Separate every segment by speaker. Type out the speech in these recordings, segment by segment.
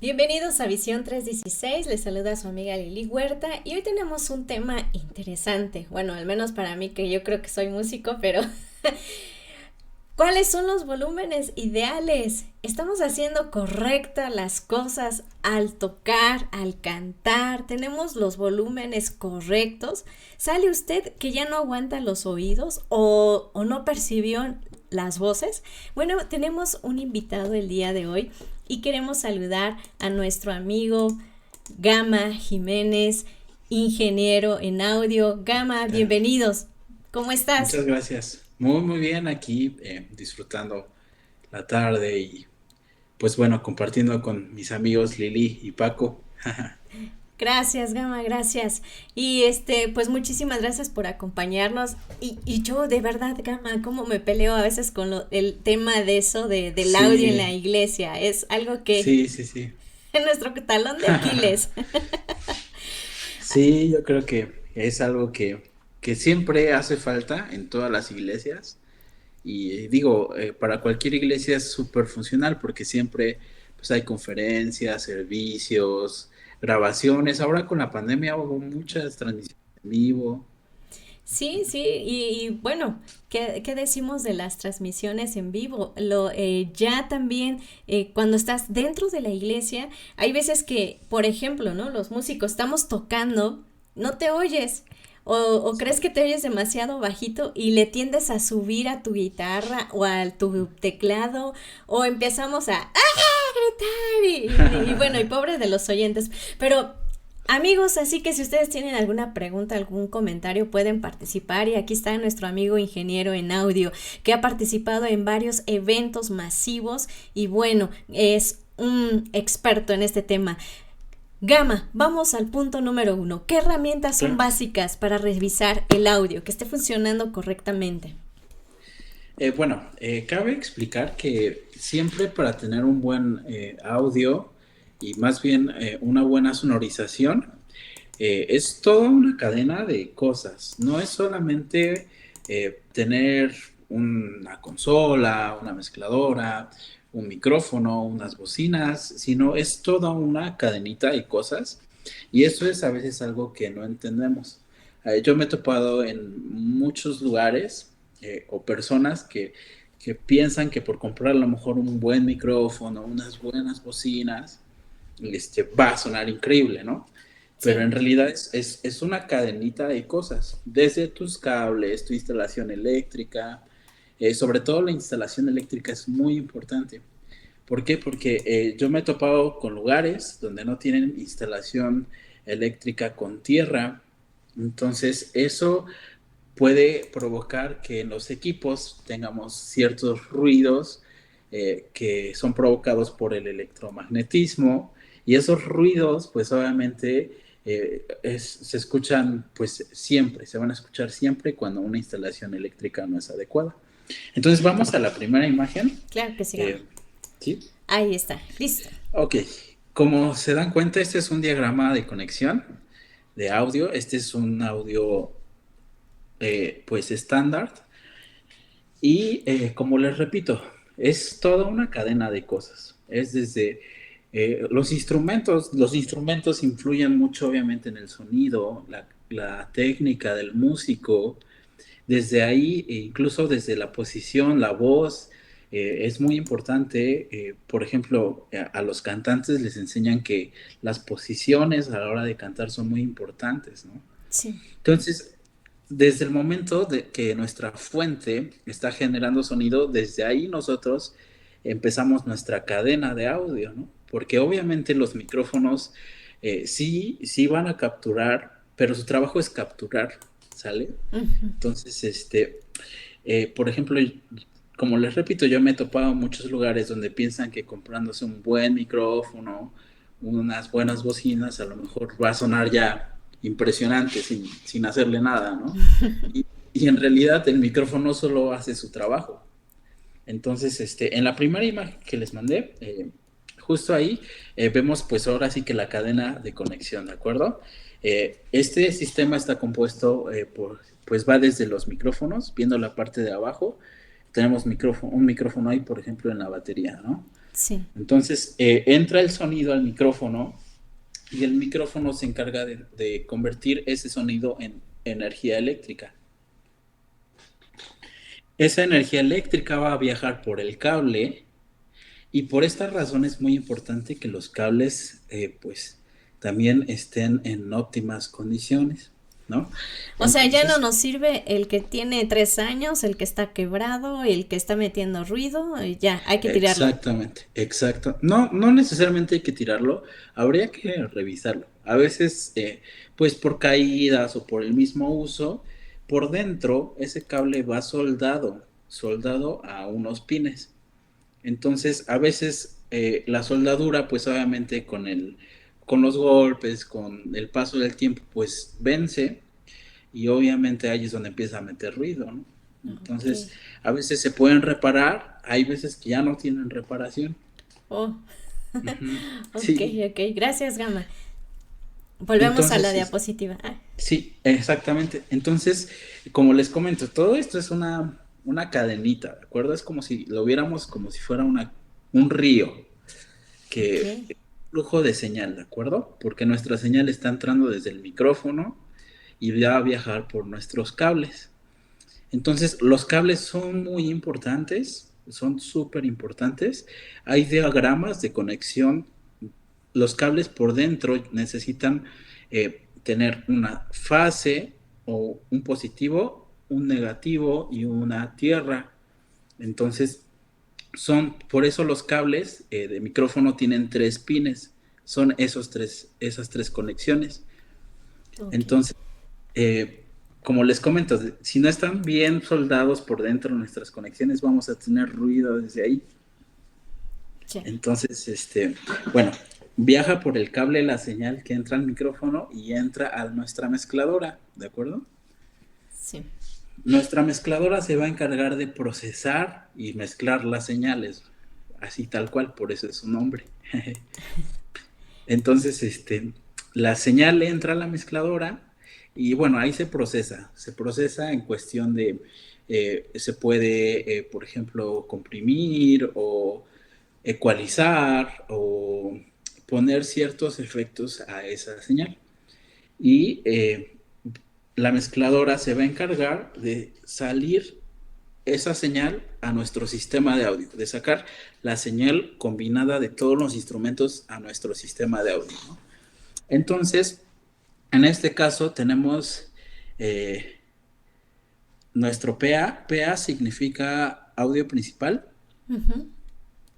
Speaker 1: Bienvenidos a Visión 316, les saluda su amiga Lili Huerta y hoy tenemos un tema interesante, bueno, al menos para mí que yo creo que soy músico, pero ¿cuáles son los volúmenes ideales? ¿Estamos haciendo correctas las cosas al tocar, al cantar? ¿Tenemos los volúmenes correctos? ¿Sale usted que ya no aguanta los oídos o no percibió las voces? Bueno, tenemos un invitado el día de hoy y queremos saludar a nuestro amigo Gama Jiménez, ingeniero en audio. Gama,
Speaker 2: Ah,
Speaker 1: bienvenidos. ¿Cómo estás?
Speaker 2: muchas gracias. Muy, muy bien aquí, disfrutando la tarde y pues bueno, compartiendo con mis amigos Lili y Paco.
Speaker 1: Gracias, Gama, gracias. Y pues muchísimas gracias por acompañarnos. Y yo, de verdad, Gama, cómo me peleo a veces con el tema de eso, del audio en la
Speaker 2: Sí,
Speaker 1: iglesia. Es algo que
Speaker 2: sí, sí, sí.
Speaker 1: es nuestro talón de Aquiles.
Speaker 2: Sí, yo creo que es algo que siempre hace falta en todas las iglesias. Y digo, para cualquier iglesia es súper funcional porque siempre pues, hay conferencias, servicios, grabaciones. Ahora con la pandemia hubo muchas transmisiones en vivo.
Speaker 1: Sí, sí, y bueno, ¿qué decimos de las transmisiones en vivo? Ya también cuando estás dentro de la iglesia, hay veces que, por ejemplo, ¿no? Los músicos estamos tocando, no te oyes, o crees que te oyes demasiado bajito y le tiendes a subir a tu guitarra o a tu teclado, o empezamos a gritar y bueno, y pobre de los oyentes, pero amigos, así que si ustedes tienen alguna pregunta, algún comentario, pueden participar. Y aquí está nuestro amigo ingeniero en audio, que ha participado en varios eventos masivos y bueno, es un experto en este tema. Gama, vamos al punto número uno. ¿Qué herramientas son
Speaker 2: Claro.
Speaker 1: básicas para revisar el audio, que esté funcionando correctamente?
Speaker 2: Cabe explicar que siempre para tener un buen audio y más bien una buena sonorización, es toda una cadena de cosas. No es solamente tener una consola, una mezcladora, un micrófono, unas bocinas, sino es toda una cadenita de cosas. Y eso es a veces algo que no entendemos. Yo me he topado en muchos lugares o personas que piensan que por comprar a lo mejor un buen micrófono, unas buenas bocinas, va a sonar increíble, ¿no? Pero
Speaker 1: Sí.
Speaker 2: en realidad es una cadenita de cosas, desde tus cables, tu instalación eléctrica, sobre todo la instalación eléctrica es muy importante. ¿Por qué? Porque yo me he topado con lugares donde no tienen instalación eléctrica con tierra, entonces eso puede provocar que en los equipos tengamos ciertos ruidos que son provocados por el electromagnetismo y esos ruidos pues obviamente se escuchan pues siempre, se van a escuchar siempre cuando una instalación eléctrica no es adecuada. Entonces vamos a la primera imagen.
Speaker 1: Claro que sí, Gama.
Speaker 2: Eh, ¿Sí?
Speaker 1: Ahí está, listo.
Speaker 2: Ok, como se dan cuenta, este es un diagrama de conexión de audio. Este es un audio pues estándar. Y como les repito, es toda una cadena de cosas. Es desde los instrumentos influyen mucho obviamente en el sonido, la técnica del músico, desde ahí, incluso desde la posición, la voz, es muy importante. Por ejemplo, a los cantantes les enseñan que las posiciones a la hora de cantar son muy importantes, ¿no?
Speaker 1: Sí.
Speaker 2: Entonces, desde el momento de que nuestra fuente está generando sonido, desde ahí nosotros empezamos nuestra cadena de audio, ¿no? Porque obviamente los micrófonos sí van a capturar, pero su trabajo es capturar, ¿sale?
Speaker 1: Ujú.
Speaker 2: Entonces, por ejemplo, como les repito, yo me he topado en muchos lugares donde piensan que comprándose un buen micrófono, unas buenas bocinas, a lo mejor va a sonar ya impresionante sin hacerle nada, ¿no? Y en realidad el micrófono solo hace su trabajo. Entonces, en la primera imagen que les mandé, justo ahí vemos pues ahora sí que la cadena de conexión, ¿de acuerdo? Este sistema está compuesto pues va desde los micrófonos, viendo la parte de abajo, tenemos un micrófono ahí, por ejemplo, en la batería, ¿no?
Speaker 1: Sí.
Speaker 2: Entonces, entra el sonido al micrófono y el micrófono se encarga de convertir ese sonido en energía eléctrica. Esa energía eléctrica va a viajar por el cable y por esta razón es muy importante que los cables pues también estén en óptimas condiciones, ¿no?
Speaker 1: O sea, ya no
Speaker 2: Entonces,
Speaker 1: nos sirve el que tiene 3 años, el que está quebrado, el que está metiendo ruido, y ya, hay que tirarlo.
Speaker 2: exactamente, exacto. No, no necesariamente hay que tirarlo, habría que revisarlo. A veces, pues por caídas o por el mismo uso, por dentro ese cable va soldado a unos pines. Entonces, a veces la soldadura, pues obviamente con los golpes, con el paso del tiempo, pues vence y obviamente ahí es donde empieza a meter ruido, ¿no?
Speaker 1: Ok.
Speaker 2: Entonces, a veces se pueden reparar, hay veces que ya no tienen reparación.
Speaker 1: Oh,
Speaker 2: Ujú.
Speaker 1: ok,
Speaker 2: Sí,
Speaker 1: ok. Gracias, Gama. Volvemos a la
Speaker 2: entonces,
Speaker 1: diapositiva. Ah,
Speaker 2: sí, exactamente. Entonces, como les comento, todo esto es una cadenita, ¿de acuerdo? Es como si lo viéramos como si fuera un río,
Speaker 1: ok.
Speaker 2: que flujo de señal, ¿de acuerdo? Porque nuestra señal está entrando desde el micrófono y va a viajar por nuestros cables. Entonces, los cables son muy importantes, son súper importantes. Hay diagramas de conexión. Los cables por dentro necesitan tener una fase o un positivo, un negativo y una tierra. Entonces, por eso los cables de micrófono tienen 3 pines. Son esas tres conexiones.
Speaker 1: Ok.
Speaker 2: Entonces, eh, como les comento, si no están bien soldados por dentro nuestras conexiones, vamos a tener ruido desde ahí.
Speaker 1: Ya.
Speaker 2: Entonces, bueno, viaja por el cable la señal que entra al micrófono y entra a nuestra mezcladora, ¿de acuerdo?
Speaker 1: Sí.
Speaker 2: Nuestra mezcladora se va a encargar de procesar y mezclar las señales, así tal cual, por eso es su nombre. Entonces, la señal entra a la mezcladora y bueno, ahí se procesa en cuestión de, se puede, por ejemplo, comprimir o ecualizar o poner ciertos efectos a esa señal. Y la mezcladora se va a encargar de salir esa señal a nuestro sistema de audio, de sacar la señal combinada de todos los instrumentos a nuestro sistema de audio, ¿no? Entonces, en este caso tenemos eh, nuestro PA. PA significa audio principal
Speaker 1: Ujú.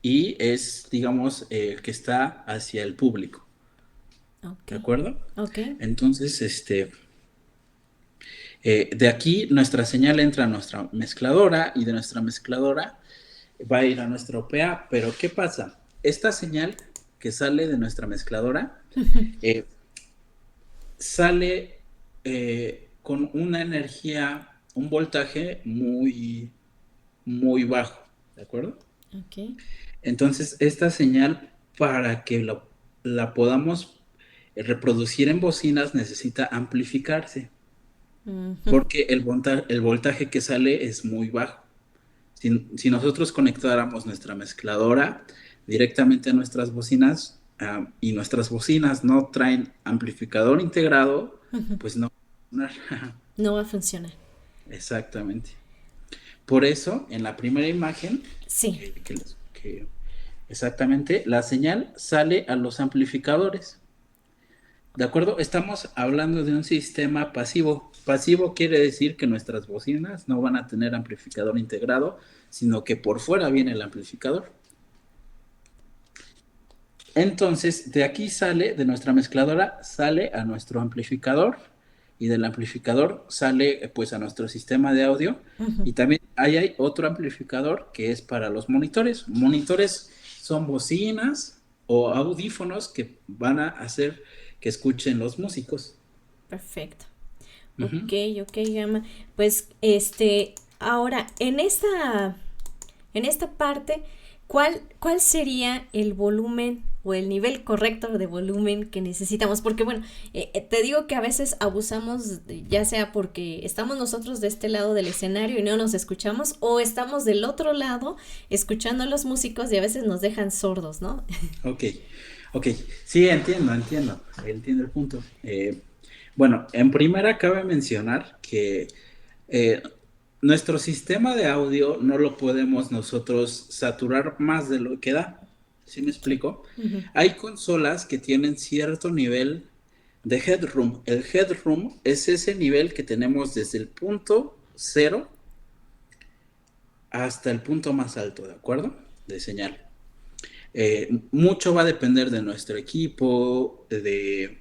Speaker 2: y es, digamos, el que está hacia el público.
Speaker 1: Ok.
Speaker 2: ¿De acuerdo?
Speaker 1: Ok.
Speaker 2: Entonces, de aquí nuestra señal entra a nuestra mezcladora y de nuestra mezcladora va a ir a nuestro PA. Pero ¿qué pasa? Esta señal que sale de nuestra mezcladora eh, sale con una energía, un voltaje muy, muy bajo, ¿de acuerdo?
Speaker 1: Ok.
Speaker 2: Entonces, esta señal, para que la podamos reproducir en bocinas, necesita amplificarse,
Speaker 1: Ujú.
Speaker 2: porque el voltaje que sale es muy bajo. Si nosotros conectáramos nuestra mezcladora directamente a nuestras bocinas y nuestras bocinas no traen amplificador integrado, pues no va a funcionar.
Speaker 1: No va a funcionar.
Speaker 2: Exactamente. Por eso, en la primera imagen,
Speaker 1: Sí.
Speaker 2: que exactamente, la señal sale a los amplificadores. ¿De acuerdo? Estamos hablando de un sistema pasivo. Pasivo quiere decir que nuestras bocinas no van a tener amplificador integrado, sino que por fuera viene el amplificador. Entonces, de aquí sale, de nuestra mezcladora, sale a nuestro amplificador y del amplificador sale pues a nuestro sistema de audio y también ahí hay otro amplificador que es para los monitores. Monitores son bocinas o audífonos que van a hacer que escuchen los músicos.
Speaker 1: Perfecto.
Speaker 2: Ujú.
Speaker 1: Ok, ok, Gama. Pues ahora, en esta parte, ¿cuál sería el volumen o el nivel correcto de volumen que necesitamos? Porque bueno, te digo que a veces abusamos, ya sea porque estamos nosotros de este lado del escenario y no nos escuchamos, o estamos del otro lado escuchando a los músicos y a veces nos dejan sordos, ¿no?
Speaker 2: Ok, ok. Sí, entiendo el punto. Bueno, en primera cabe mencionar que eh, nuestro sistema de audio no lo podemos nosotros saturar más de lo que da. ¿Sí me
Speaker 1: Sí.
Speaker 2: explico?
Speaker 1: Ujú.
Speaker 2: Hay consolas que tienen cierto nivel de headroom. El headroom es ese nivel que tenemos desde el punto cero hasta el punto más alto, ¿de acuerdo? De señal. Mucho va a depender de nuestro equipo, de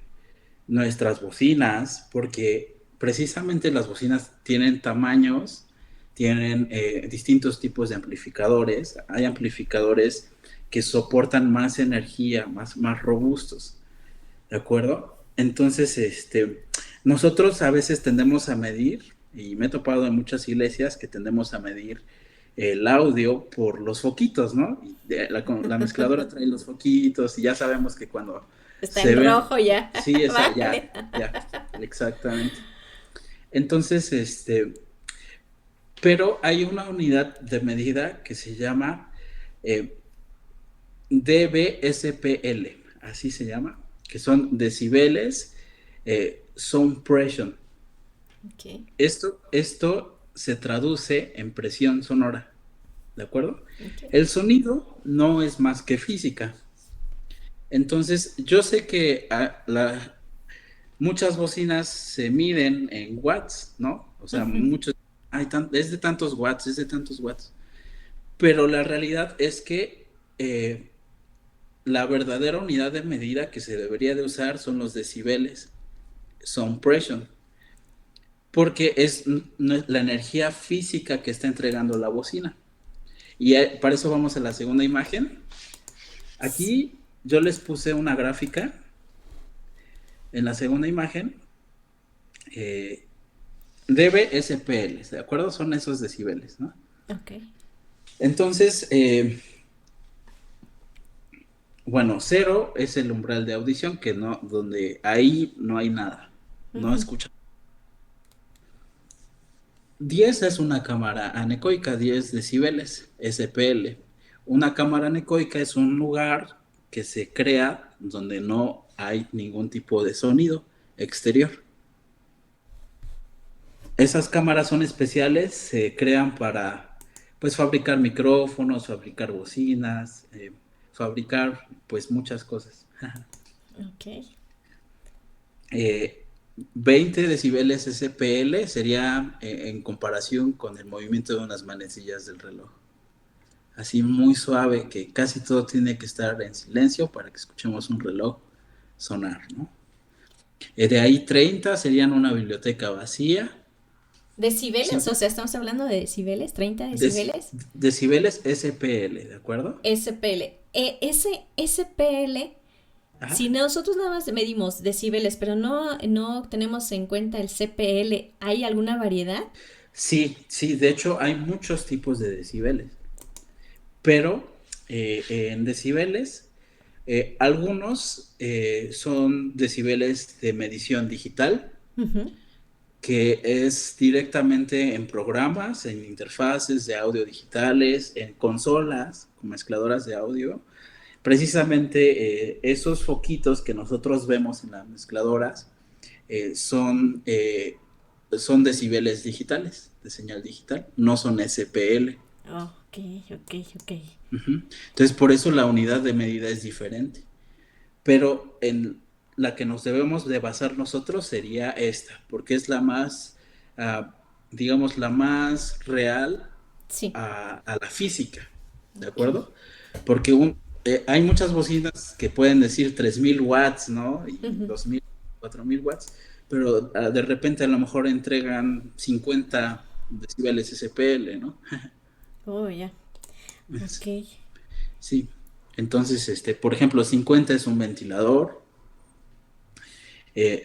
Speaker 2: nuestras bocinas, porque precisamente las bocinas tienen tamaños, tienen distintos tipos de amplificadores. Hay amplificadores que soportan más energía, más robustos, ¿de acuerdo? Entonces, nosotros a veces tendemos a medir, y me he topado en muchas iglesias que tendemos a medir el audio por los foquitos, ¿no? Y la mezcladora trae los foquitos y ya sabemos que cuando
Speaker 1: Está
Speaker 2: se
Speaker 1: en
Speaker 2: ven,
Speaker 1: rojo ya.
Speaker 2: sí, esa,
Speaker 1: Vale.
Speaker 2: ya, exactamente. Entonces, pero hay una unidad de medida que se llama eh, dBSPL, así se llama, que son decibeles sound pressure.
Speaker 1: Ok,
Speaker 2: Esto se traduce en presión sonora, ¿de acuerdo?
Speaker 1: ok.
Speaker 2: El sonido no es más que física. Entonces, yo sé que muchas bocinas se miden en watts, ¿no? O sea,
Speaker 1: Ujú.
Speaker 2: es de tantos watts, es de tantos watts. Pero la realidad es que la verdadera unidad de medida que se debería de usar son los decibeles, sound pressure, porque es la energía física que está entregando la bocina. Y para eso vamos a la segunda imagen.
Speaker 1: Sí.
Speaker 2: Aquí yo les puse una gráfica en la segunda imagen. eh, dBSPL, ¿de acuerdo? Son esos decibeles, ¿no?
Speaker 1: Ok.
Speaker 2: Entonces, bueno, cero es el umbral de audición, que no, donde ahí no hay nada, no
Speaker 1: Ujú.
Speaker 2: escucha. 10 es una cámara anecoica, 10 decibeles, SPL. Una cámara anecoica es un lugar que se crea donde no hay ningún tipo de sonido exterior. Esas cámaras son especiales, se crean para pues fabricar micrófonos, fabricar bocinas, fabricar pues muchas cosas.
Speaker 1: Ok.
Speaker 2: Eh, 20 decibeles SPL sería en comparación con el movimiento de unas manecillas del reloj. Así muy suave, que casi todo tiene que estar en silencio para que escuchemos un reloj sonar, ¿no? De ahí 30 serían una biblioteca vacía.
Speaker 1: Decibeles, o
Speaker 2: Cinco,
Speaker 1: sea, estamos hablando de decibeles, 30 decibeles.
Speaker 2: decibeles SPL, ¿de acuerdo?
Speaker 1: SPL. Ese SPL,
Speaker 2: Ajá.
Speaker 1: si nosotros nada más medimos decibeles, pero no tenemos en cuenta el CPL, ¿hay alguna variedad?
Speaker 2: Sí, sí, de hecho hay muchos tipos de decibeles, pero en decibeles, algunos son decibeles de medición digital,
Speaker 1: Ujú.
Speaker 2: que es directamente en programas, en interfaces de audio digitales, en consolas con mezcladoras de audio. Precisamente esos foquitos que nosotros vemos en las mezcladoras eh, son, eh, son decibeles digitales, de señal digital, no son SPL.
Speaker 1: Ok, ok, ok.
Speaker 2: Ujú. Entonces, por eso la unidad de medida es diferente. Pero en la que nos debemos de basar nosotros sería esta, porque es la más, ah, digamos, la más real
Speaker 1: Sí.
Speaker 2: a la física, ¿de
Speaker 1: Ok.
Speaker 2: acuerdo? Porque hay muchas bocinas que pueden decir 3000 watts, ¿no? Y
Speaker 1: Ujú.
Speaker 2: 2000, 4000 watts, pero de repente a lo mejor entregan 50 decibeles SPL, ¿no?
Speaker 1: Oh, ya. Ok.
Speaker 2: Sí. Entonces, por ejemplo, 50 es un ventilador,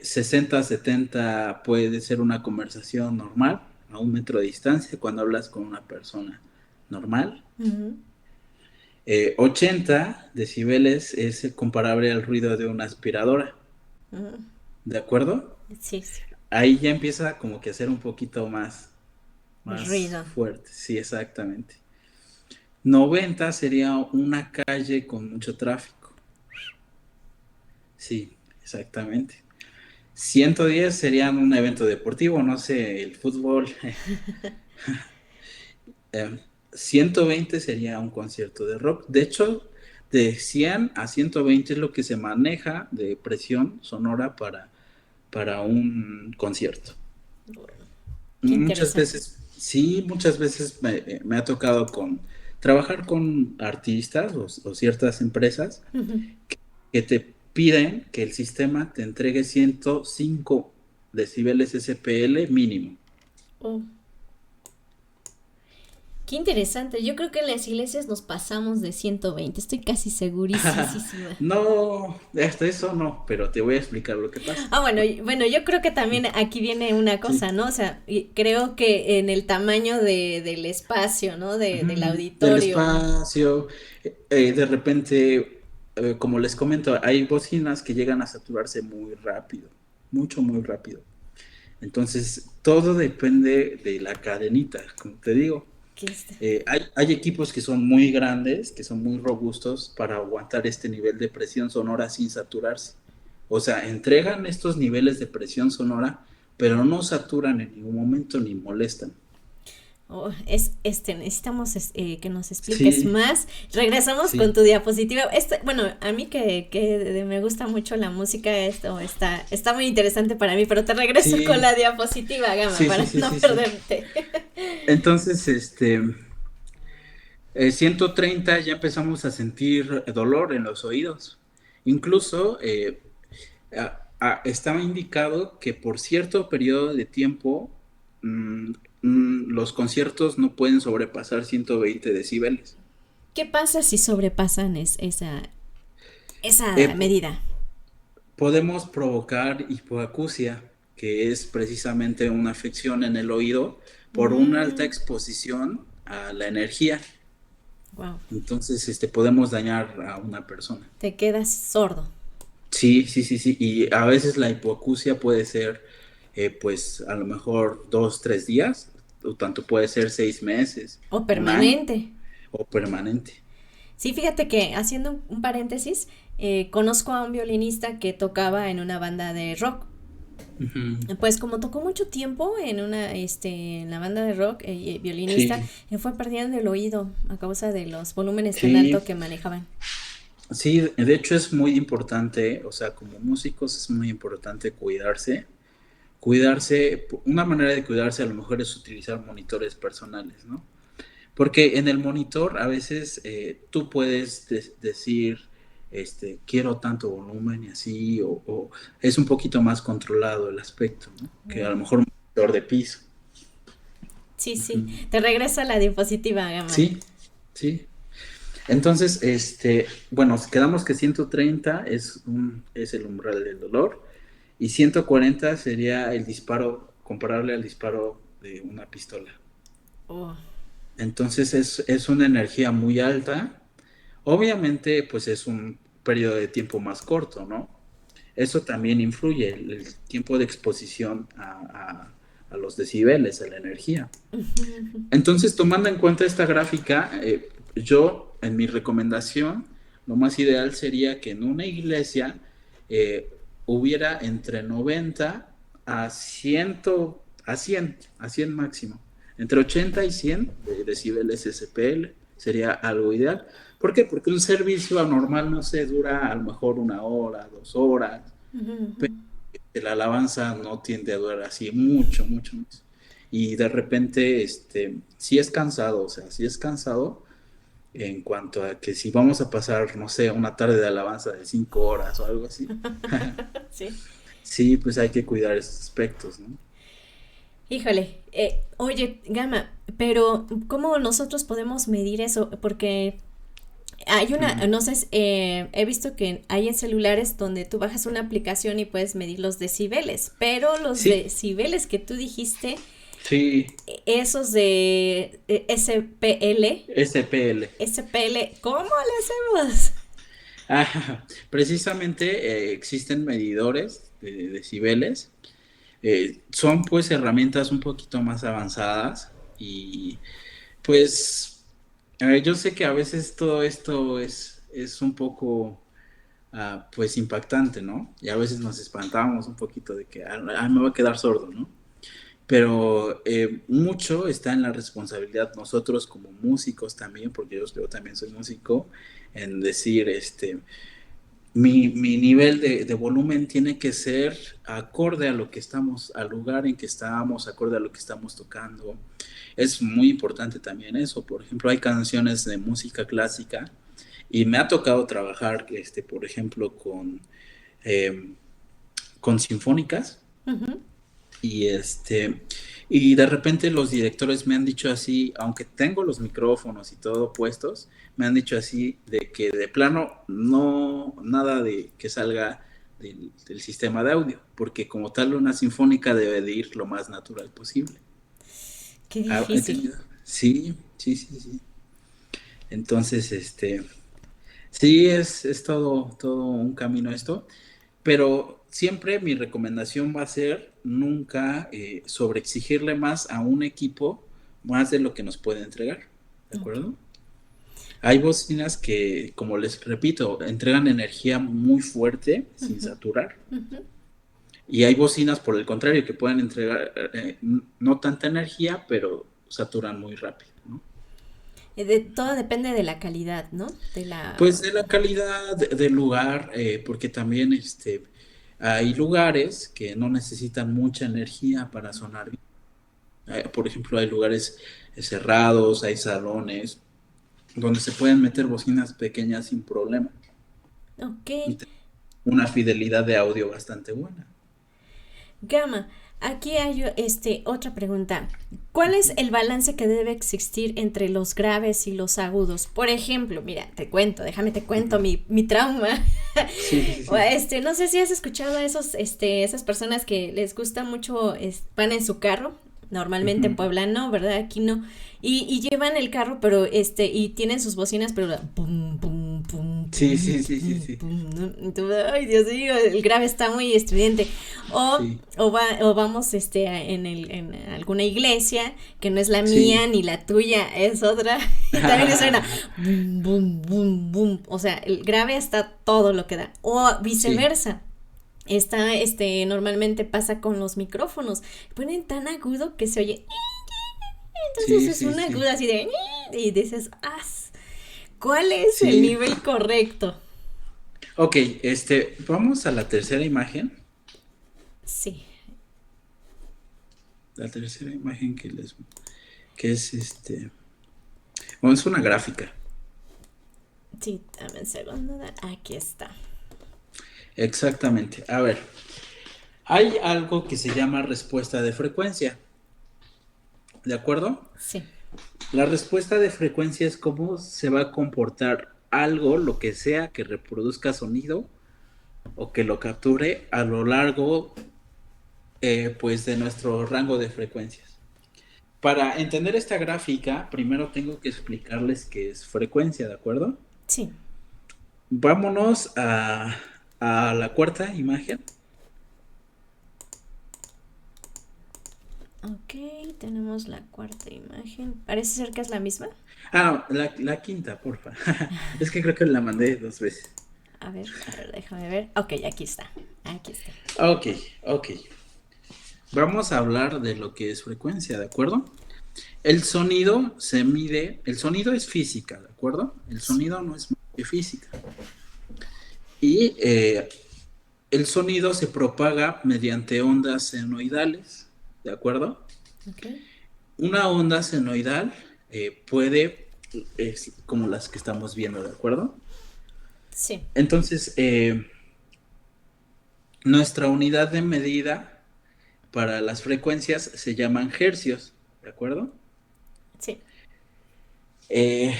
Speaker 2: 60, 70 puede ser una conversación normal, a 1 metro de distancia, cuando hablas con una persona normal.
Speaker 1: Ujú.
Speaker 2: 80 decibeles es comparable al ruido de una aspiradora,
Speaker 1: Ujú.
Speaker 2: ¿de acuerdo?
Speaker 1: Sí, sí,
Speaker 2: Ahí ya empieza como que a ser un poquito más
Speaker 1: ruido.
Speaker 2: fuerte, sí, exactamente. 90 sería una calle con mucho tráfico, sí, exactamente. 110 serían un evento deportivo, no sé, el fútbol. 120 sería un concierto de rock. De hecho, de 100 a 120 es lo que se maneja de presión sonora para un concierto.
Speaker 1: Qué
Speaker 2: Muchas
Speaker 1: interesante.
Speaker 2: veces, sí, muchas veces me ha tocado trabajar con artistas o ciertas empresas
Speaker 1: Ujú.
Speaker 2: que te piden que el sistema te entregue 105 decibeles SPL mínimo.
Speaker 1: Oh, qué interesante. Yo creo que en las iglesias nos pasamos de 120. Estoy casi segurísima.
Speaker 2: No, hasta eso no, pero te voy a explicar lo que pasa.
Speaker 1: Ah, bueno, bueno, yo creo que también aquí viene una
Speaker 2: Sí.
Speaker 1: cosa, ¿no? O sea, creo que en el tamaño del espacio, ¿no? Del
Speaker 2: Ujú. Del
Speaker 1: auditorio.
Speaker 2: espacio, de repente, como les comento, hay bocinas que llegan a saturarse muy rápido, mucho, muy rápido. Entonces, todo depende de la cadenita, como te digo.
Speaker 1: Que este-
Speaker 2: Hay equipos que son muy grandes, que son muy robustos para aguantar este nivel de presión sonora sin saturarse. O sea, entregan estos niveles de presión sonora, pero no saturan en ningún momento ni molestan.
Speaker 1: Oh, necesitamos que nos expliques
Speaker 2: Sí,
Speaker 1: más. Regresamos con
Speaker 2: sí,
Speaker 1: tu diapositiva. Bueno, a mí que me gusta mucho la música, esto está muy interesante para mí, pero te regreso con
Speaker 2: sí,
Speaker 1: la diapositiva, Gama,
Speaker 2: sí, sí,
Speaker 1: para
Speaker 2: sí,
Speaker 1: no
Speaker 2: sí, sí.
Speaker 1: perderte.
Speaker 2: Entonces, 130 ya empezamos a sentir dolor en los oídos. Incluso estaba indicado que por cierto periodo de tiempo mm, los conciertos no pueden sobrepasar 120 decibeles.
Speaker 1: ¿Qué pasa si sobrepasan esa
Speaker 2: Eh, po-
Speaker 1: medida?
Speaker 2: Podemos provocar hipoacusia, que es precisamente una afección en el oído por una alta
Speaker 1: Mm,
Speaker 2: exposición a la energía.
Speaker 1: wow,
Speaker 2: Entonces, podemos dañar a una persona.
Speaker 1: te quedas sordo.
Speaker 2: Sí, sí, sí, sí. Y a veces la hipoacusia puede ser, pues, a lo mejor 2, 3 días, o tanto puede ser 6 meses,
Speaker 1: O
Speaker 2: un año,
Speaker 1: permanente.
Speaker 2: o permanente.
Speaker 1: Sí, fíjate que haciendo un paréntesis, conozco a un violinista que tocaba en una banda de rock.
Speaker 2: Ujú.
Speaker 1: Pues como tocó mucho tiempo en la banda de rock, violinista,
Speaker 2: Sí,
Speaker 1: fue perdiendo el oído a causa de los volúmenes tan
Speaker 2: sí,
Speaker 1: altos que manejaban.
Speaker 2: sí. De hecho es muy importante, o sea, como músicos es muy importante cuidarse. Cuidarse, una manera de cuidarse a lo mejor es utilizar monitores personales, ¿no? Porque en el monitor a veces tú puedes decir, quiero tanto volumen y así, o es un poquito más controlado el aspecto, ¿no? Que a lo
Speaker 1: Oh,
Speaker 2: mejor un monitor de piso.
Speaker 1: sí, sí.
Speaker 2: Ujú.
Speaker 1: Te regreso a la diapositiva, Gama.
Speaker 2: Sí, sí. Entonces, bueno, quedamos que 130 es el umbral del dolor y 140 sería el disparo comparable al disparo de una pistola.
Speaker 1: Oh,
Speaker 2: Entonces es una energía muy alta. Obviamente, pues es un periodo de tiempo más corto, ¿no? Eso también influye, el tiempo de exposición a los decibeles, a la energía. Entonces, tomando en cuenta esta gráfica, yo, en mi recomendación, lo más ideal sería que en una iglesia eh, hubiera entre 90 a 100, a 100 máximo. Entre 80 y 100 de decibeles SPL sería algo ideal. ¿Por qué? Porque un servicio anormal, no sé, dura a lo mejor 1 hora, 2 horas. La alabanza no tiende a durar así mucho, mucho más. Y de repente, sí es cansado, o sea, sí es cansado en cuanto a que si vamos a pasar, no sé, una tarde de alabanza de 5 horas o algo así,
Speaker 1: sí.
Speaker 2: sí, pues hay que cuidar esos aspectos, ¿no?
Speaker 1: Híjole, oye, Gama, pero ¿cómo nosotros podemos medir eso? Porque hay una,
Speaker 2: Ujú.
Speaker 1: no sé, he visto que hay en celulares donde tú bajas una aplicación y puedes medir los decibeles, pero los
Speaker 2: Sí,
Speaker 1: decibeles que tú dijiste
Speaker 2: Sí,
Speaker 1: Esos de
Speaker 2: SPL.
Speaker 1: SPL, ¿cómo le hacemos?
Speaker 2: Ah, precisamente existen medidores de decibeles. Son pues herramientas un poquito más avanzadas y pues yo sé que a veces todo esto es un poco pues impactante, ¿no? Y a veces nos espantamos un poquito de que me voy a quedar sordo, ¿no? Pero mucho está en la responsabilidad nosotros como músicos también, porque yo también soy músico, en decir, mi nivel de volumen tiene que ser acorde a lo que estamos, al lugar en que estamos, acorde a lo que estamos tocando. Es muy importante también eso. Por ejemplo, hay canciones de música clásica y me ha tocado trabajar, por ejemplo, eh, con sinfónicas
Speaker 1: Ujú.
Speaker 2: y y de repente los directores me han dicho así, aunque tengo los micrófonos y todo puestos, me han dicho así de que de plano no nada de que salga del sistema de audio, porque como tal una sinfónica debe de ir lo más natural posible.
Speaker 1: Qué
Speaker 2: ¿Ha
Speaker 1: difícil.
Speaker 2: entendido? Sí, sí, sí, sí. Entonces, sí es todo un camino esto. Pero siempre mi recomendación va a ser nunca sobreexigirle más a un equipo más de lo que nos puede entregar. ¿De
Speaker 1: Ok.
Speaker 2: acuerdo? Hay bocinas que, como les repito, entregan energía muy fuerte sin
Speaker 1: Ujú,
Speaker 2: saturar.
Speaker 1: ujú.
Speaker 2: Y hay bocinas, por el contrario, que pueden entregar no tanta energía, pero saturan muy rápido, ¿no?
Speaker 1: Todo depende de la calidad, ¿no? De
Speaker 2: Pues
Speaker 1: la...
Speaker 2: de la calidad del lugar, porque también hay lugares que no necesitan mucha energía para sonar bien. Por ejemplo, hay lugares cerrados, hay salones donde se pueden meter bocinas pequeñas sin problema
Speaker 1: Ok.
Speaker 2: y tener una fidelidad de audio bastante buena.
Speaker 1: Gama, aquí hay otra pregunta. ¿Cuál es el balance que debe existir entre los graves y los agudos? Por ejemplo, mira, te cuento, déjame te cuento
Speaker 2: Ujú.
Speaker 1: mi trauma.
Speaker 2: Sí, sí,
Speaker 1: O,
Speaker 2: sí.
Speaker 1: no sé si has escuchado a esas personas que les gusta mucho, van en su carro, normalmente en
Speaker 2: Ujú.
Speaker 1: Puebla no, ¿verdad? Aquí no. Y llevan el carro, pero y tienen sus bocinas, pero pum, pum, pum,
Speaker 2: Sí,
Speaker 1: pum,
Speaker 2: sí, sí, sí,
Speaker 1: pum,
Speaker 2: sí.
Speaker 1: pum, ¿no? Entonces, ay, Dios mío, el grave está muy estridente.
Speaker 2: Sí,
Speaker 1: O vamos en alguna iglesia que no es la mía
Speaker 2: sí.
Speaker 1: ni la tuya, es otra, y también le suena boom, boom, boom, boom. O sea, el grave está todo lo que da. O
Speaker 2: Sí.
Speaker 1: viceversa. Normalmente pasa con los micrófonos. Ponen tan agudo que se oye. Entonces
Speaker 2: Sí,
Speaker 1: es
Speaker 2: sí,
Speaker 1: una
Speaker 2: sí.
Speaker 1: aguda así de. Y dices, ¿cuál es el
Speaker 2: Sí.
Speaker 1: nivel correcto?
Speaker 2: Ok, vamos a la tercera imagen.
Speaker 1: Sí.
Speaker 2: La tercera imagen que es bueno, es una gráfica.
Speaker 1: Sí, dame un segundo. Aquí está.
Speaker 2: Exactamente. A ver, hay algo que se llama respuesta de frecuencia, ¿de acuerdo?
Speaker 1: Sí.
Speaker 2: La respuesta de frecuencia es cómo se va a comportar algo, lo que sea que reproduzca sonido o que lo capture a lo largo pues de nuestro rango de frecuencias. Para entender esta gráfica, primero tengo que explicarles qué es frecuencia, ¿de acuerdo?
Speaker 1: Sí.
Speaker 2: Vámonos a la cuarta imagen.
Speaker 1: Ok, tenemos la cuarta imagen. Parece ser que es la misma.
Speaker 2: Ah, no, la quinta, porfa. Es que creo que la mandé dos veces.
Speaker 1: A ver, déjame ver. Ok, aquí está. Aquí está.
Speaker 2: Ok, ok. Vamos a hablar de lo que es frecuencia, ¿de acuerdo? El sonido se mide, el sonido es física, ¿de acuerdo? El
Speaker 1: Sí.
Speaker 2: sonido no es más que física. Y el sonido se propaga mediante ondas senoidales, ¿de acuerdo?
Speaker 1: Ok.
Speaker 2: Una onda senoidal puede, es como las que estamos viendo, ¿de acuerdo?
Speaker 1: Sí.
Speaker 2: Entonces, nuestra unidad de medida para las frecuencias se llaman hercios, ¿de acuerdo?
Speaker 1: Sí.
Speaker 2: Eh,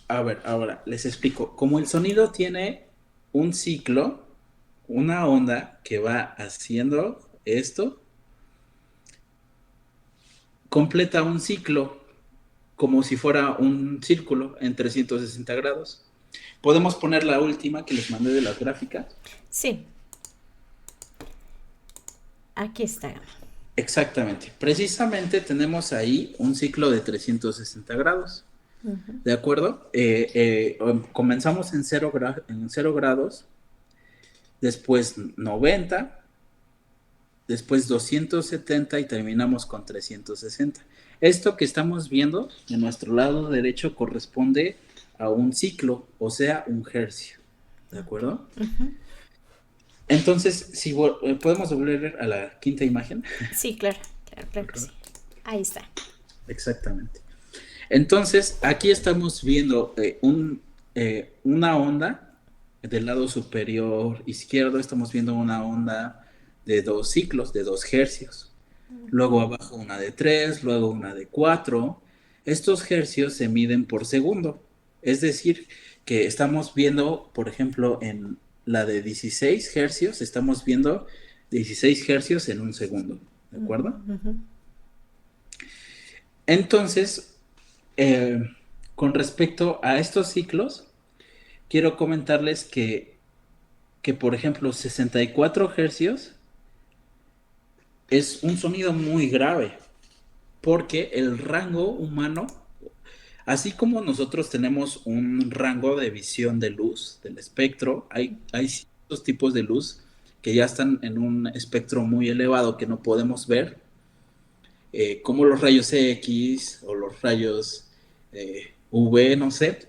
Speaker 2: a ver, ahora les explico. Como el sonido tiene un ciclo, una onda que va haciendo esto, completa un ciclo como si fuera un círculo en 360 grados. Podemos poner la última que les mandé de las gráficas.
Speaker 1: Sí, aquí está.
Speaker 2: Exactamente. Precisamente tenemos ahí un ciclo de 360 grados. ¿De acuerdo? Comenzamos en 0 grados, después 90, después 270 y terminamos con 360. Esto que estamos viendo en nuestro lado derecho corresponde a un ciclo, o sea, un hercio. ¿De acuerdo? Entonces, si podemos volver a la quinta imagen.
Speaker 1: Sí, claro, claro, claro que sí. Ahí está.
Speaker 2: Exactamente. Entonces, aquí estamos viendo una onda del lado superior izquierdo, estamos viendo una onda de 2 ciclos, de 2 hercios. Luego abajo una de 3, luego una de 4. Estos hercios se miden por segundo. Es decir, que estamos viendo, por ejemplo, en la de 16 hercios, estamos viendo 16 hercios en un segundo. ¿De acuerdo? Entonces, con respecto a estos ciclos, quiero comentarles que por ejemplo, 64 hercios es un sonido muy grave, porque el rango humano, así como nosotros tenemos un rango de visión de luz, del espectro, hay ciertos tipos de luz que ya están en un espectro muy elevado que no podemos ver, como los rayos X o los rayos UV, no sé,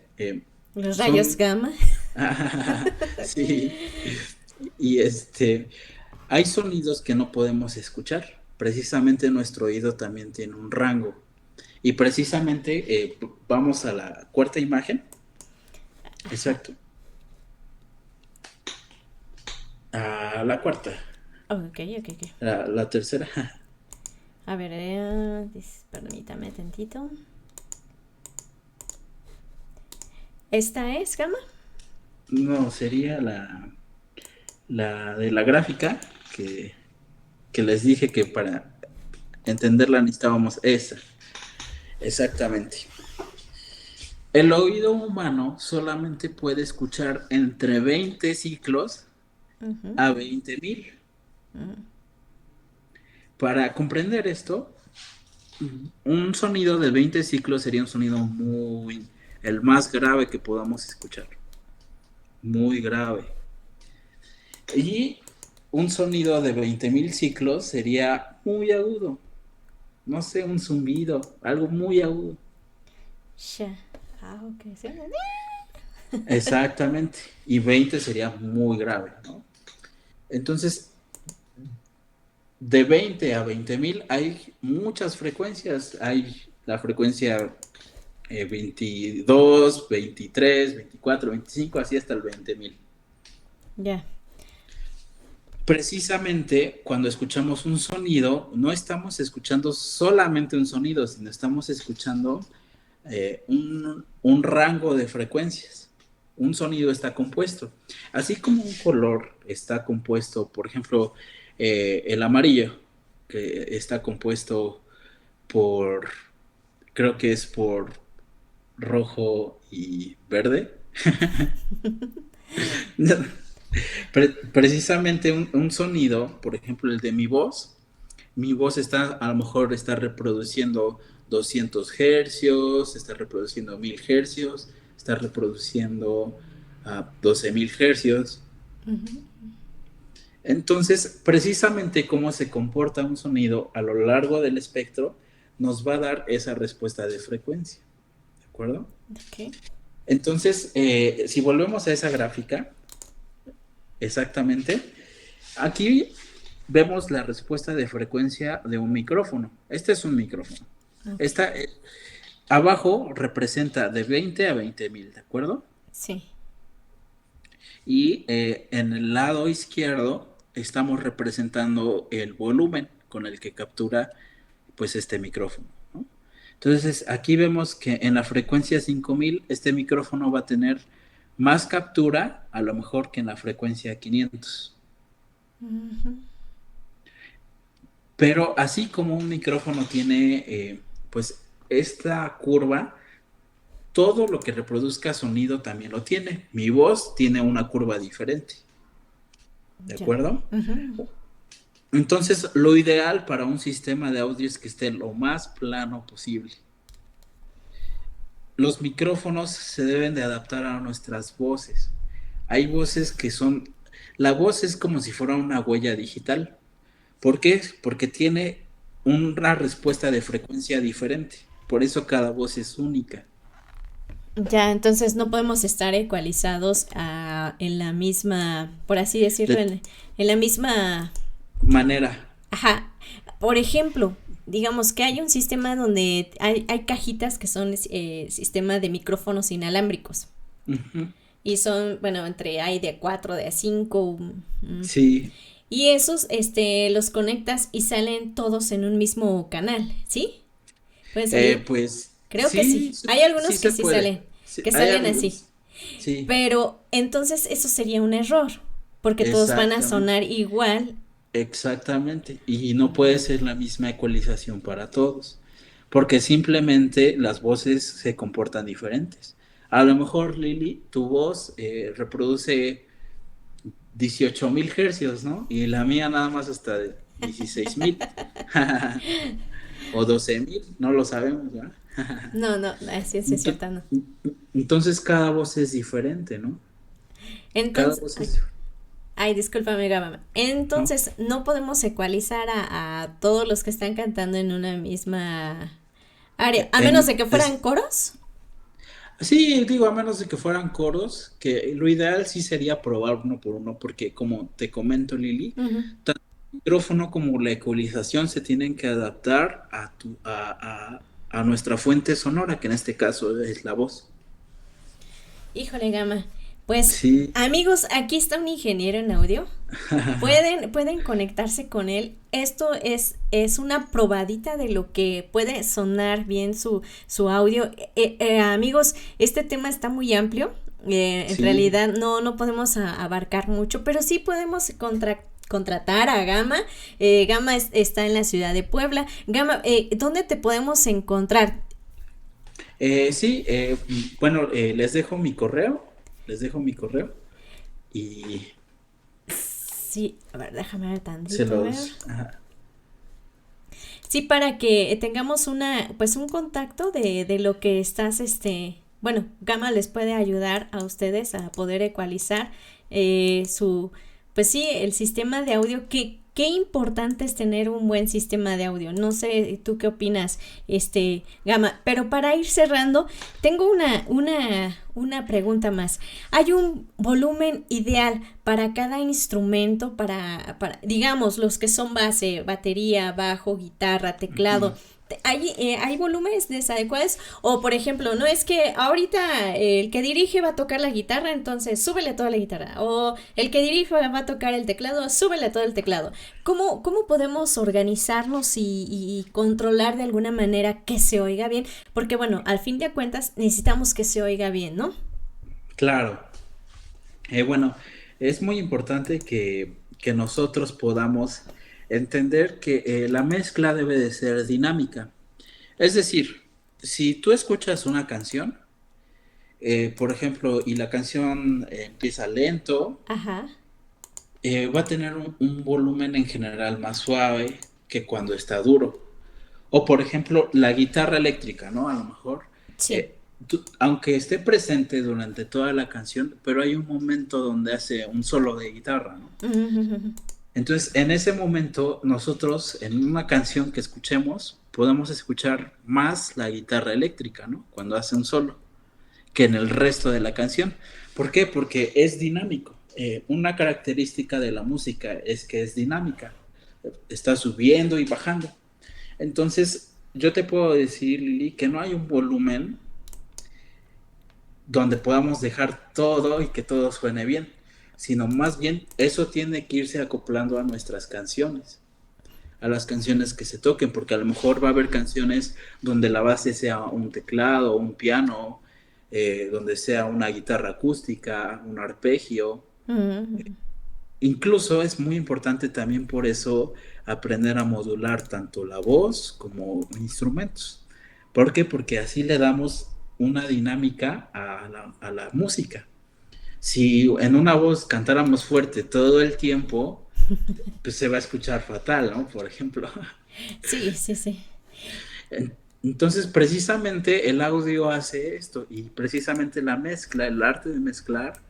Speaker 1: Los rayos
Speaker 2: son...
Speaker 1: gamma.
Speaker 2: Sí, y hay sonidos que no podemos escuchar. Precisamente nuestro oído también tiene un rango. Y precisamente vamos a la cuarta imagen. Exacto. A la cuarta.
Speaker 1: Ok, ok, ok.
Speaker 2: La tercera.
Speaker 1: A ver, permítame tantito. ¿Esta es gamma?
Speaker 2: No, sería la de la gráfica que les dije que para entenderla necesitábamos esa. Exactamente. El oído humano solamente puede escuchar entre 20 ciclos a 20.000. Para comprender esto, un sonido de 20 ciclos sería un sonido el más grave que podamos escuchar. Muy grave. Y un sonido de 20.000 ciclos sería muy agudo. No sé, un zumbido, algo muy agudo.
Speaker 1: Ya. Ah, ok. ¿Sí?
Speaker 2: Exactamente. Y 20 sería muy grave, ¿no? Entonces, de 20 a 20.000 hay muchas frecuencias. Hay la frecuencia 22, 23, 24, 25, así hasta el 20.000.
Speaker 1: Ya.
Speaker 2: Precisamente cuando escuchamos un sonido, no estamos escuchando solamente un sonido, sino estamos escuchando un rango de frecuencias. Un sonido está compuesto. Así como un color está compuesto, por ejemplo, el amarillo, que está compuesto por, creo que es por rojo y verde. Precisamente un sonido, por ejemplo, el de mi voz a lo mejor está reproduciendo 200 hercios, está reproduciendo 1000 hercios, está reproduciendo 12.000 hercios. Entonces, precisamente cómo se comporta un sonido a lo largo del espectro nos va a dar esa respuesta de frecuencia. ¿De acuerdo?
Speaker 1: Ok.
Speaker 2: Entonces, si volvemos a esa gráfica, exactamente, aquí vemos la respuesta de frecuencia de un micrófono. Este es un micrófono. Esta, abajo representa de 20 a 20.000, ¿de acuerdo?
Speaker 1: Sí.
Speaker 2: Y en el lado izquierdo estamos representando el volumen con el que captura pues este micrófono, ¿no? Entonces aquí vemos que en la frecuencia 5000 este micrófono va a tener más captura a lo mejor que en la frecuencia 500. Pero así como un micrófono tiene, pues, esta curva, todo lo que reproduzca sonido también lo tiene. Mi voz tiene una curva diferente, ¿de
Speaker 1: Ya.
Speaker 2: acuerdo?
Speaker 1: Ujú.
Speaker 2: Entonces, lo ideal para un sistema de audio es que esté lo más plano posible. Los micrófonos se deben de adaptar a nuestras voces. Hay voces que son... La voz es como si fuera una huella digital. ¿Por qué? Porque tiene una respuesta de frecuencia diferente. Por eso cada voz es única.
Speaker 1: Ya, entonces no podemos estar ecualizados en la misma, por así decirlo,
Speaker 2: De
Speaker 1: en la misma,
Speaker 2: manera.
Speaker 1: ajá. Por ejemplo, digamos que hay un sistema donde hay cajitas que son sistema de micrófonos inalámbricos.
Speaker 2: Ujú.
Speaker 1: Y son, bueno, hay de 4 de 5.
Speaker 2: Sí,
Speaker 1: Y esos, los conectas y salen todos en un mismo canal, ¿sí? Pueden salir.
Speaker 2: pues
Speaker 1: Creo que
Speaker 2: sí,
Speaker 1: sí. Hay
Speaker 2: sí
Speaker 1: algunos
Speaker 2: se puede. Sí,
Speaker 1: que
Speaker 2: hay
Speaker 1: salen así.
Speaker 2: algunos. Sí,
Speaker 1: Pero entonces eso sería un error, porque todos van a
Speaker 2: exactamente.
Speaker 1: sonar igual.
Speaker 2: Exactamente. Y no puede ser la misma ecualización para todos, porque simplemente las voces se comportan diferentes. A lo mejor, Lili, tu voz reproduce 18.000 hercios, ¿no? Y la mía nada más hasta de 16.000 o 12.000, no lo sabemos, ¿verdad?
Speaker 1: No, no, así sí es
Speaker 2: Ento-
Speaker 1: cierto, no.
Speaker 2: Entonces cada voz es diferente, ¿no? Cada
Speaker 1: Entonces,
Speaker 2: voz
Speaker 1: ay,
Speaker 2: es diferente,
Speaker 1: discúlpame, Gama.
Speaker 2: ¿no?
Speaker 1: Entonces, no podemos ecualizar a todos los que están cantando en una misma área, a menos de que fueran
Speaker 2: Es,
Speaker 1: coros.
Speaker 2: sí, digo, a menos de que fueran coros, que lo ideal sí sería probar uno por uno, porque como te comento, Lili,
Speaker 1: Ujú.
Speaker 2: tanto el micrófono como la ecualización se tienen que adaptar a nuestra fuente sonora, que en este caso es la voz.
Speaker 1: Híjole, Gama. Pues,
Speaker 2: Sí,
Speaker 1: amigos, aquí está un ingeniero en audio. Pueden conectarse con él. Esto es una probadita de lo que puede sonar bien su audio. Amigos, este tema está muy amplio. En
Speaker 2: sí.
Speaker 1: realidad no podemos abarcar mucho, pero sí podemos contratar a Gama. Gama está en la ciudad de Puebla. Gama, ¿dónde te podemos encontrar?
Speaker 2: Sí, bueno, les dejo mi correo y
Speaker 1: Sí, a ver, déjame ver
Speaker 2: se
Speaker 1: tantito, a ver.
Speaker 2: los... ajá.
Speaker 1: Sí, para que tengamos pues un contacto de lo que estás, bueno, Gama les puede ayudar a ustedes a poder ecualizar pues sí, el sistema de audio. Qué importante es tener un buen sistema de audio. No sé, tú qué opinas, Gama. Pero para ir cerrando, tengo una pregunta más. ¿Hay un volumen ideal para cada instrumento, digamos, los que son base, batería, bajo, guitarra, teclado?
Speaker 2: Ujú.
Speaker 1: ¿Hay volúmenes desadecuados? O, por ejemplo, no es que ahorita el que dirige va a tocar la guitarra, entonces súbele toda la guitarra. O el que dirige va a tocar el teclado, súbele todo el teclado. ¿Cómo podemos organizarnos y controlar de alguna manera que se oiga bien? Porque, bueno, al fin de cuentas necesitamos que se oiga bien, ¿no?
Speaker 2: Claro. Bueno, es muy importante que nosotros podamos entender que la mezcla debe de ser dinámica. Es decir, si tú escuchas una canción, por ejemplo, y la canción empieza lento,
Speaker 1: Ajá.
Speaker 2: va a tener un volumen en general más suave que cuando está duro. O por ejemplo, la guitarra eléctrica, ¿no? A lo mejor,
Speaker 1: Sí.
Speaker 2: aunque esté presente durante toda la canción, pero hay un momento donde hace un solo de guitarra, ¿no?
Speaker 1: Ujú.
Speaker 2: Entonces, en ese momento, nosotros en una canción que escuchemos, podemos escuchar más la guitarra eléctrica, ¿no? Cuando hace un solo, que en el resto de la canción. ¿Por qué? Porque es dinámico. Una característica de la música es que es dinámica. Está subiendo y bajando. Entonces, yo te puedo decir, Lili, que no hay un volumen donde podamos dejar todo y que todo suene bien, sino más bien eso tiene que irse acoplando a nuestras canciones, a las canciones que se toquen, porque a lo mejor va a haber canciones donde la base sea un teclado, un piano, donde sea una guitarra acústica, un arpegio,
Speaker 1: Ujú.
Speaker 2: incluso es muy importante también por eso aprender a modular tanto la voz como instrumentos. ¿Por qué? Porque así le damos una dinámica a la música. Si en una voz cantáramos fuerte todo el tiempo, pues se va a escuchar fatal, ¿no? Por ejemplo.
Speaker 1: Sí, sí, sí.
Speaker 2: Entonces, precisamente el audio hace esto y precisamente la mezcla, el arte de mezclar,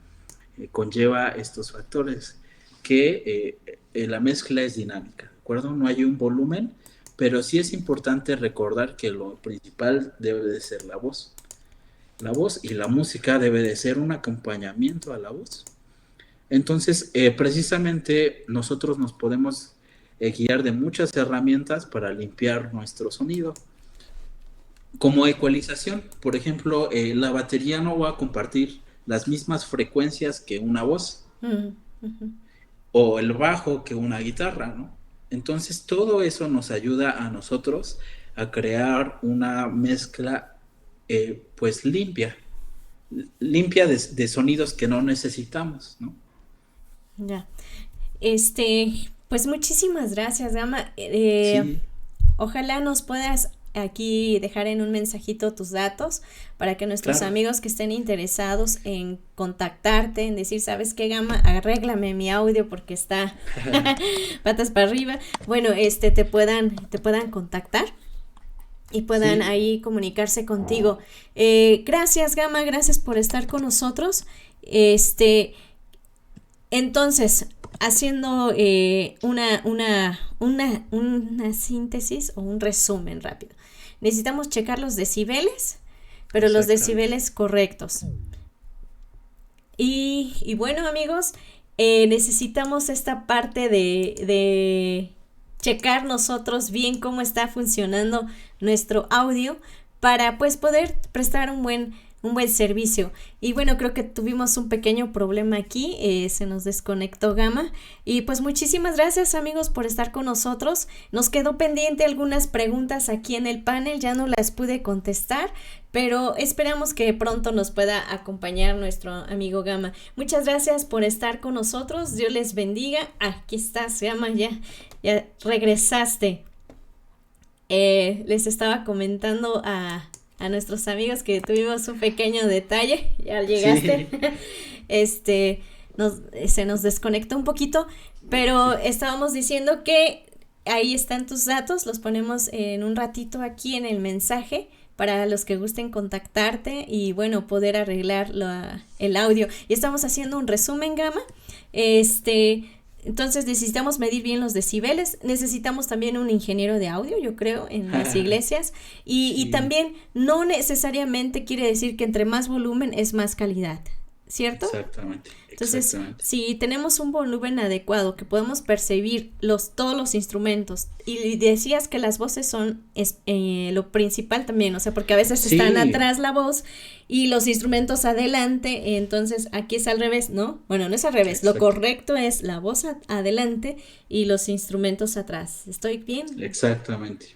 Speaker 2: conlleva estos factores, que la mezcla es dinámica, ¿de acuerdo? No hay un volumen, pero sí es importante recordar que lo principal debe de ser la voz. La voz y la música debe de ser un acompañamiento a la voz. Entonces, precisamente nosotros nos podemos guiar de muchas herramientas para limpiar nuestro sonido. Como ecualización, por ejemplo, la batería no va a compartir las mismas frecuencias que una voz,
Speaker 1: Mm, ujú.
Speaker 2: o el bajo que una guitarra, ¿no? Entonces todo eso nos ayuda a nosotros a crear una mezcla pues limpia de sonidos que no necesitamos, ¿no?
Speaker 1: Ya. Pues muchísimas gracias, Gama.
Speaker 2: Sí,
Speaker 1: Ojalá nos puedas aquí dejar en un mensajito tus datos para que nuestros
Speaker 2: claro.
Speaker 1: amigos que estén interesados en contactarte, en decir, ¿sabes qué, Gama? Arréglame mi audio porque está patas para arriba. Bueno, te puedan contactar y puedan
Speaker 2: Sí,
Speaker 1: ahí comunicarse contigo. Gracias, Gama, gracias por estar con nosotros. Entonces, haciendo una síntesis o un resumen rápido. Necesitamos checar los decibeles, pero los
Speaker 2: exactamente.
Speaker 1: decibeles correctos. Y bueno, amigos, necesitamos esta parte de checar nosotros bien cómo está funcionando nuestro audio para pues poder prestar un buen servicio. Y bueno, creo que tuvimos un pequeño problema aquí, se nos desconectó Gama. Y pues muchísimas gracias amigos por estar con nosotros. Nos quedó pendiente algunas preguntas aquí en el panel, ya no las pude contestar, pero esperamos que pronto nos pueda acompañar nuestro amigo Gama. Muchas gracias por estar con nosotros, Dios les bendiga. Aquí estás Gama, ya regresaste. Les estaba comentando a nuestros amigos que tuvimos un pequeño detalle, ya llegaste,
Speaker 2: Sí,
Speaker 1: este, se nos desconectó un poquito, pero estábamos diciendo que ahí están tus datos, los ponemos en un ratito aquí en el mensaje para los que gusten contactarte y bueno, poder arreglar el audio. Y estamos haciendo un resumen, Gama. Entonces necesitamos medir bien los decibeles, necesitamos también un ingeniero de audio, yo creo, en las iglesias, y
Speaker 2: sí,
Speaker 1: también no necesariamente quiere decir que entre más volumen es más calidad, ¿cierto?
Speaker 2: exactamente,
Speaker 1: Entonces,
Speaker 2: exactamente.
Speaker 1: si tenemos un volumen adecuado, que podemos percibir todos los instrumentos, y decías que las voces son lo principal también, o sea, porque a veces están
Speaker 2: Sí,
Speaker 1: atrás la voz y los instrumentos adelante, entonces aquí es al revés, ¿no? Bueno, no es al revés, lo
Speaker 2: exacto,
Speaker 1: correcto es la voz adelante y los instrumentos atrás. ¿Estoy bien?
Speaker 2: exactamente,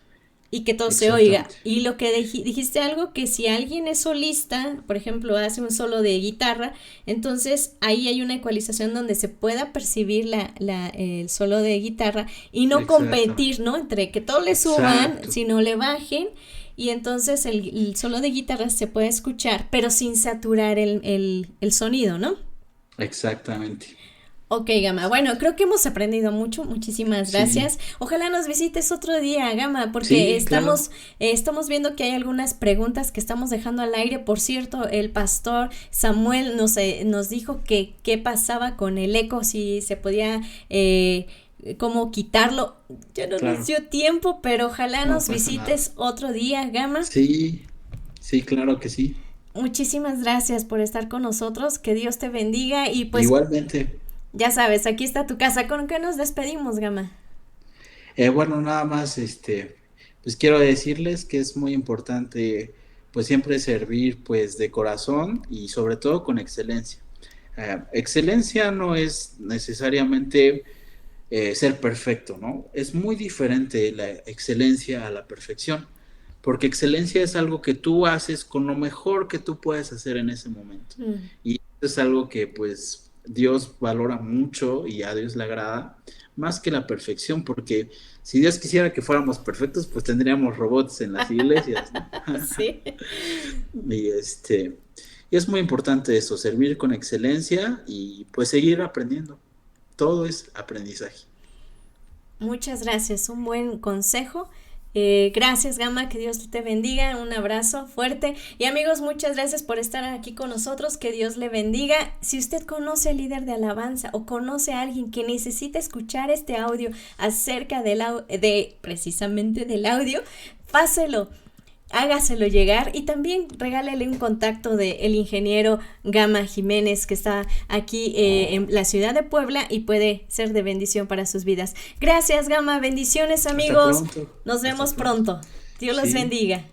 Speaker 1: Y que todo se oiga.
Speaker 2: exactamente.
Speaker 1: Y lo que dijiste algo que si alguien es solista, por ejemplo, hace un solo de guitarra, entonces ahí hay una ecualización donde se pueda percibir el solo de guitarra y no
Speaker 2: Exacto,
Speaker 1: competir, ¿no? Entre que todo le suban,
Speaker 2: exacto,
Speaker 1: sino le bajen. Y entonces el solo de guitarra se puede escuchar, pero sin saturar el sonido, ¿no?
Speaker 2: exactamente.
Speaker 1: Ok, Gama. Bueno, creo que hemos aprendido mucho. Muchísimas
Speaker 2: Sí,
Speaker 1: gracias. Ojalá nos visites otro día, Gama, porque
Speaker 2: sí,
Speaker 1: estamos,
Speaker 2: claro.
Speaker 1: estamos viendo que hay algunas preguntas que estamos dejando al aire. Por cierto, el pastor Samuel nos dijo que qué pasaba con el eco, si se podía, cómo quitarlo. Ya no nos
Speaker 2: Claro,
Speaker 1: dio tiempo, pero ojalá
Speaker 2: no
Speaker 1: nos
Speaker 2: pasa nada.
Speaker 1: visites otro día, Gama.
Speaker 2: Sí, sí, claro que sí.
Speaker 1: Muchísimas gracias por estar con nosotros. Que Dios te bendiga y pues
Speaker 2: Igualmente.
Speaker 1: ya sabes, aquí está tu casa. ¿Con qué nos despedimos, Gama?
Speaker 2: Bueno, nada más, pues quiero decirles que es muy importante, pues siempre servir, pues de corazón y sobre todo con excelencia. Excelencia no es necesariamente ser perfecto, ¿no? Es muy diferente la excelencia a la perfección, porque excelencia es algo que tú haces con lo mejor que tú puedes hacer en ese momento.
Speaker 1: Mm.
Speaker 2: Y eso es algo que, pues, Dios valora mucho y a Dios le agrada más que la perfección, porque si Dios quisiera que fuéramos perfectos, pues tendríamos robots en las iglesias, ¿no?
Speaker 1: Sí.
Speaker 2: Y y es muy importante eso, servir con excelencia y pues seguir aprendiendo. Todo es aprendizaje.
Speaker 1: Muchas gracias, un buen consejo. Gracias, Gama, que Dios te bendiga, un abrazo fuerte. Y amigos, muchas gracias por estar aquí con nosotros, que Dios le bendiga. Si usted conoce al líder de alabanza o conoce a alguien que necesita escuchar este audio acerca de precisamente del audio, páselo, hágaselo llegar y también regálele un contacto del ingeniero Gama Jiménez, que está aquí en la ciudad de Puebla y puede ser de bendición para sus vidas. Gracias, Gama, bendiciones,
Speaker 2: Hasta
Speaker 1: amigos,
Speaker 2: pronto.
Speaker 1: nos
Speaker 2: Hasta
Speaker 1: vemos
Speaker 2: pronto.
Speaker 1: pronto. Dios los
Speaker 2: Sí.
Speaker 1: bendiga.